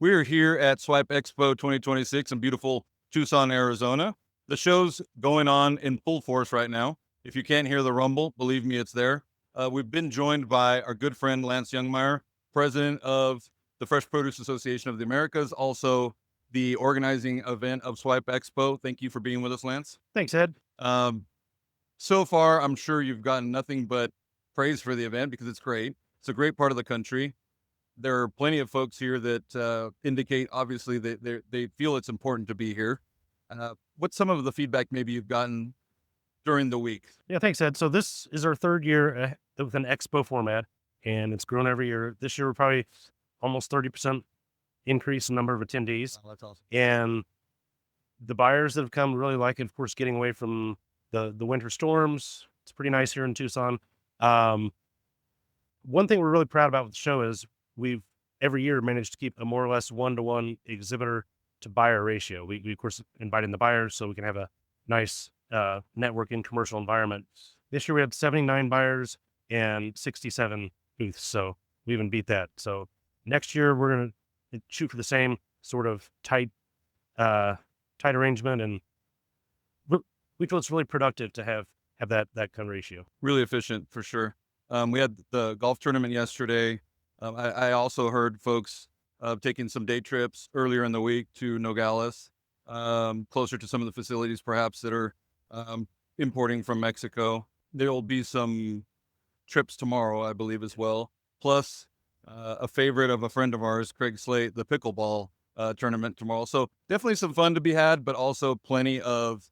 We're here at Swipe Expo 2026 in beautiful Tucson, Arizona. The show's going on in full force right now. If you can't hear the rumble, believe me, it's there. We've been joined by our good friend Lance Jungmeyer, president of the Fresh Produce Association of the Americas, also the organizing event of Swipe Expo. Thank you for being with us, Lance. Thanks, Ed. Um, so far, I'm sure you've gotten nothing but praise for the event because it's great. It's a great part of the country. There are plenty of folks here that indicate, obviously, that they feel it's important to be here. What's some of the feedback maybe you've gotten during the week? Yeah, thanks, Ed. So this is our third year with an expo format, and it's grown every year. This year, we're probably almost 30% increase in number of attendees. Oh, that's awesome. And the buyers that have come really like it, of course, getting away from the winter storms. It's pretty nice here in Tucson. Um, One thing we're really proud about with the show is we've every year managed to keep a more or less one-to-one exhibitor to buyer ratio. We of course invite in the buyers so we can have a nice networking commercial environment. This year we had 79 buyers and 67 booths, so we even beat that. So next year we're going to shoot for the same sort of tight arrangement, and we feel it's really productive to have that kind of ratio. Really efficient for sure. We had the golf tournament yesterday. I also heard folks taking some day trips earlier in the week to Nogales, closer to some of the facilities perhaps that are importing from Mexico. There will be some trips tomorrow, I believe, as well. Plus, a favorite of a friend of ours, Craig Slate, the pickleball tournament tomorrow. So definitely some fun to be had, but also plenty of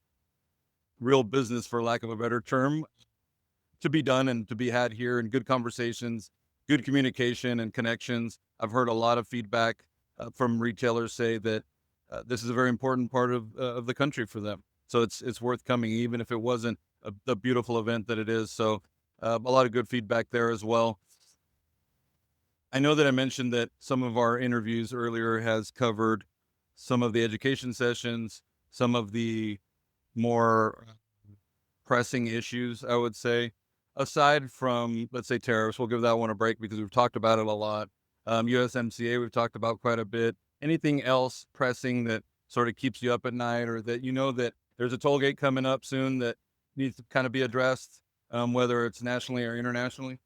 real business, for lack of a better term, to be done and to be had here, and good conversations, good communication and connections. I've heard a lot of feedback from retailers say that this is a very important part of the country for them. So it's worth coming, even if it wasn't the beautiful event that it is. So a lot of good feedback there as well. I know that I mentioned that some of our interviews earlier has covered some of the education sessions, some of the more pressing issues, I would say. Aside from, let's say, tariffs, we'll give that one a break because we've talked about it a lot. USMCA, we've talked about quite a bit. Anything else pressing that sort of keeps you up at night, or that you know that there's a toll gate coming up soon that needs to kind of be addressed, whether it's nationally or internationally?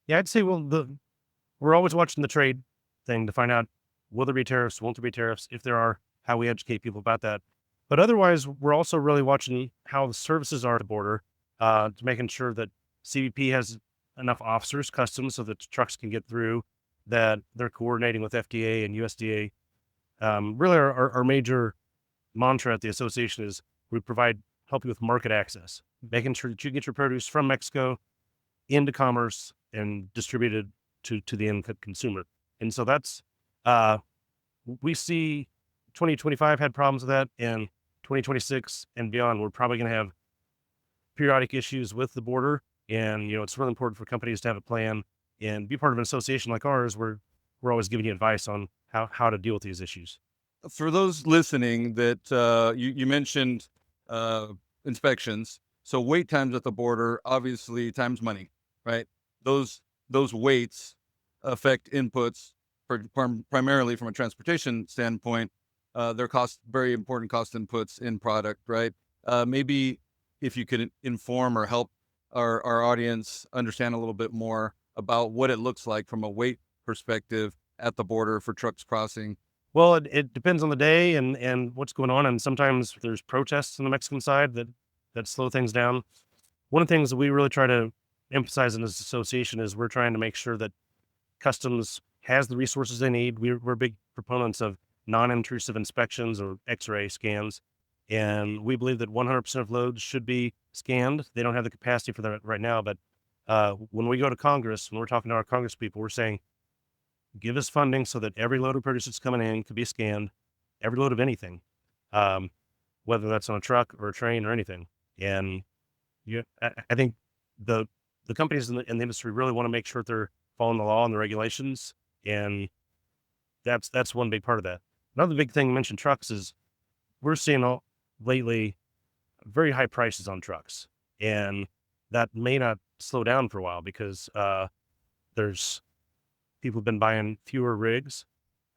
Yeah, I'd say we're always watching the trade thing to find out will there be tariffs, won't there be tariffs, if there are, how we educate people about that. But otherwise, we're also really watching how the services are at the border, to making sure that CBP has enough officers, customs, so that trucks can get through, that they're coordinating with FDA and USDA. Really, our major mantra at the association is we help you with market access, making sure that you get your produce from Mexico into commerce and distributed to the end consumer. And so that's, we see 2025 had problems with that, and 2026 and beyond, we're probably going to have periodic issues with the border. And, it's really important for companies to have a plan and be part of an association like ours, where we're always giving you advice on how to deal with these issues. For those listening, that you mentioned inspections. So wait times at the border, obviously, time's money, right? Those waits affect inputs, primarily from a transportation standpoint. They're very important cost inputs in product, right? Maybe if you could inform or help our audience understand a little bit more about what it looks like from a weight perspective at the border for trucks crossing. Well, it depends on the day and what's going on. And sometimes there's protests on the Mexican side that slow things down. One of the things that we really try to emphasize in this association is we're trying to make sure that customs has the resources they need. We're big proponents of non-intrusive inspections or X-ray scans. And we believe that 100% of loads should be scanned. They don't have the capacity for that right now. But when we go to Congress, when we're talking to our Congress people, we're saying, give us funding so that every load of produce that's coming in could be scanned, every load of anything, whether that's on a truck or a train or anything. And I think the companies in the industry really want to make sure that they're following the law and the regulations. And that's one big part of that. Another big thing, mentioned trucks, is we're seeing lately very high prices on trucks, and that may not slow down for a while because there's people have been buying fewer rigs,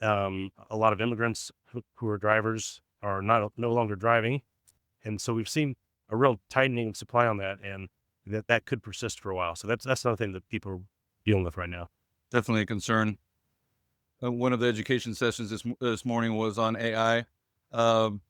A lot of immigrants who are drivers are no longer driving, and so we've seen a real tightening of supply on that, and that could persist for a while. So that's another thing that people are dealing with right now. Definitely a concern. One of the education sessions this morning was on AI. Um,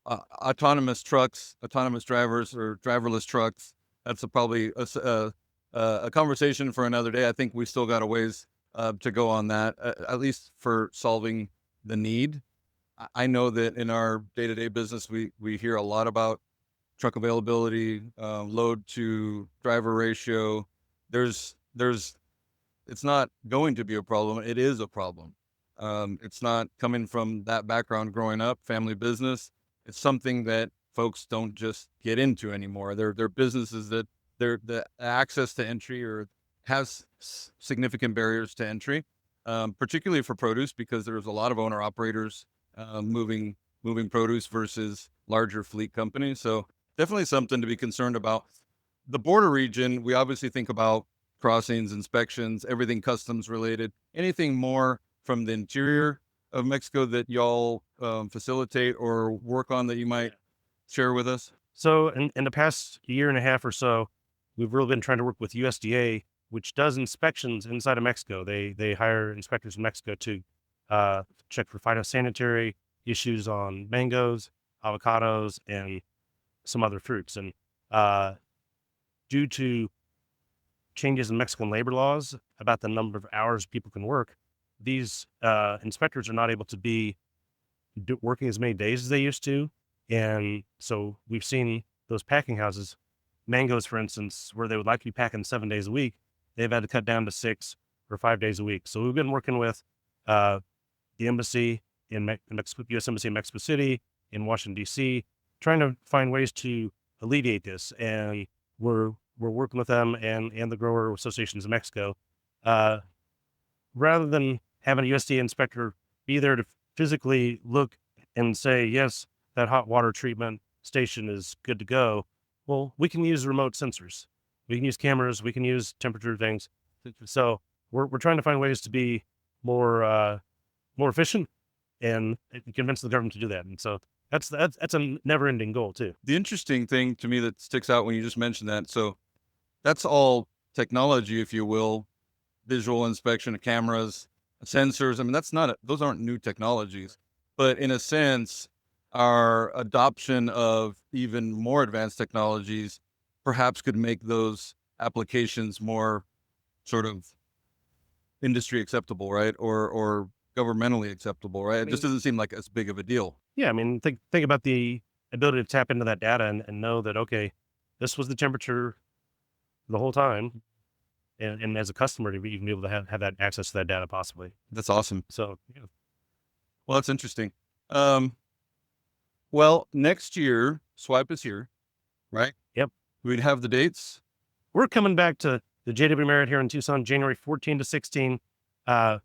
Autonomous trucks, autonomous drivers, or driverless trucks. That's probably a conversation for another day. I think we still got a ways to go on that, at least for solving the need. I know that in our day-to-day business, we hear a lot about truck availability, load to driver ratio. There's it's not going to be a problem. It is a problem. It's not coming from that background growing up, family business. It's something that folks don't just get into anymore. They're businesses that the access to entry or has significant barriers to entry, particularly for produce, because there's a lot of owner operators moving produce versus larger fleet companies. So definitely something to be concerned about. The border region, we obviously think about crossings, inspections, everything customs related. Anything more from the interior of Mexico that y'all facilitate or work on that you might share with us? So in the past year and a half or so, we've really been trying to work with USDA, which does inspections inside of Mexico. They hire inspectors in Mexico to check for phytosanitary issues on mangoes, avocados, and some other fruits. And due to changes in Mexican labor laws about the number of hours people can work, these inspectors are not able to be working as many days as they used to. And so we've seen those packing houses, mangoes, for instance, where they would like to be packing 7 days a week, they've had to cut down to 6 or 5 days a week. So we've been working with the embassy in Mexico, U.S. Embassy in Mexico City, in Washington, D.C., trying to find ways to alleviate this. And we're working with them and the grower associations in Mexico, rather than having a USDA inspector be there to physically look and say, yes, that hot water treatment station is good to go. Well, we can use remote sensors. We can use cameras. We can use temperature things. So we're trying to find ways to be more efficient and convince the government to do that. And so that's a never ending goal too. The interesting thing to me that sticks out when you just mentioned that, so that's all technology, if you will, visual inspection, cameras, sensors. I mean, those aren't new technologies, but in a sense, our adoption of even more advanced technologies perhaps could make those applications more sort of industry acceptable, right? Or governmentally acceptable, right? It just doesn't seem like as big of a deal. Yeah, I mean, think about the ability to tap into that data and know that, okay, this was the temperature the whole time. And as a customer, to be even able to have that access to that data possibly. That's awesome. So, yeah. Well, that's interesting. Well, next year, Swipe is here, right? Yep. We'd have the dates. We're coming back to the JW Marriott here in Tucson, January 14 to 16, for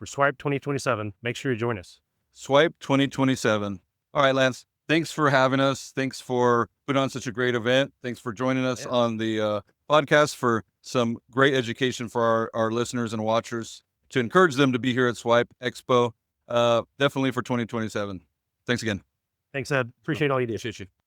Swipe 2027. Make sure you join us. Swipe 2027. All right, Lance, thanks for having us. Thanks for putting on such a great event. Thanks for joining us on the podcast for some great education for our listeners and watchers to encourage them to be here at Swipe Expo, definitely for 2027. Thanks again. Thanks, Ed. Appreciate all you do. Appreciate you.